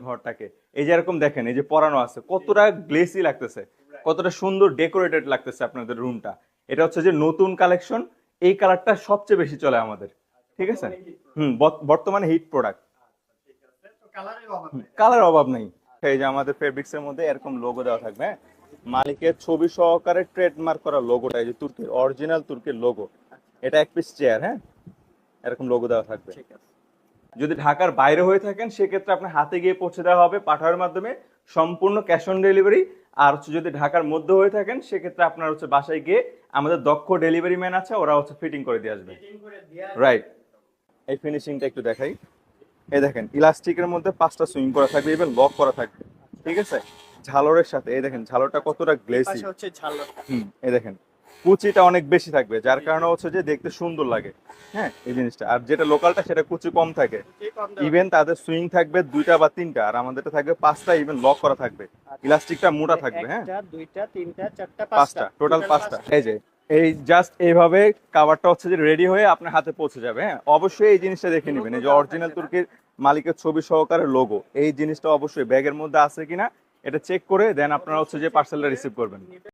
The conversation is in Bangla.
ঘরটাকে এই যে এরকম দেখেন, এই যে পরানো আছে, কতটা গ্লেসি লাগতেছে, কতটা সুন্দর ডেকোরেটেড লাগতেছে আপনাদের রুমটা। এটা হচ্ছে যে নতুন কালেকশন, এই কালারটা সবচেয়ে বেশি চলে আমাদের, ঠিক আছে। বর্তমানে হিট প্রোডাক্ট, কালার অভাব নেই। এই যে আমাদের ফেব্রিক্স এর মধ্যে এরকম লোগো দেওয়া থাকবে, হ্যাঁ, মালিকের ছবি সহকারে ট্রেডমার্ক করা লোগোটা, এই যে তুর্কির অরিজিনাল তুর্কির লোগো। এটা এক পিস চেয়ার, হ্যাঁ, এরকম লোগো দেওয়া থাকবে। যদি ঢাকার বাইরে হয়ে থাকেন সেক্ষেত্রে আপনার হাতে গিয়ে পৌঁছে দেওয়া হবে পাঠানোর মাধ্যমে, সম্পূর্ণ ক্যাশ অন ডেলিভারি। আর হচ্ছে যদি ঢাকার মধ্যে হয়ে থাকেন সেক্ষেত্রে আপনার হচ্ছে বাসায় গিয়ে আমাদের দক্ষ ডেলিভারি ম্যান আছে, ওরা হচ্ছে ফিটিং করে দিয়ে আসবে। রাইট, এই ফিনিশিংটা একটু দেখাই। এই দেখেন ইলাস্টিকের মধ্যে 5টা সুইং করা থাকবে, ইভেন লক করা থাকবে, ঠিক আছে, ঝালরের সাথে। এই দেখেন ঝালরটা কতটা গ্লেসি। এই দেখেন কুচিটা অনেক বেশি থাকবে, যার কারণে হচ্ছে যে দেখতে সুন্দর লাগে, হ্যাঁ, এই জিনিসটা। আর যেটা লোকালটা সেটা কুচি কম থাকে, ইভেন তাদের সুইং থাকবে 2টা বা 3টা, আর আমাদেরটা থাকবে 5টা, ইভেন লক করা থাকবে, ইলাস্টিকটা মোটা থাকবে, হ্যাঁ, 2টা 3টা 4টা 5টা, টোটাল 5টা। এই যে এই জাস্ট এইভাবে কাভারটা হচ্ছে যে রেডি হয়ে আপনার হাতে পৌঁছে যাবে, হ্যাঁ। অবশ্যই এই জিনিসটা দেখে নেবেন, এই যে অরিজিনাল তুর্কির মালিকের ছবি সহকারে লোগো, এই জিনিসটা অবশ্যই ব্যাগের মধ্যে আছে কিনা এটা চেক করে দেন আপনারা হচ্ছে যে পার্সেলটা রিসিভ করবেন।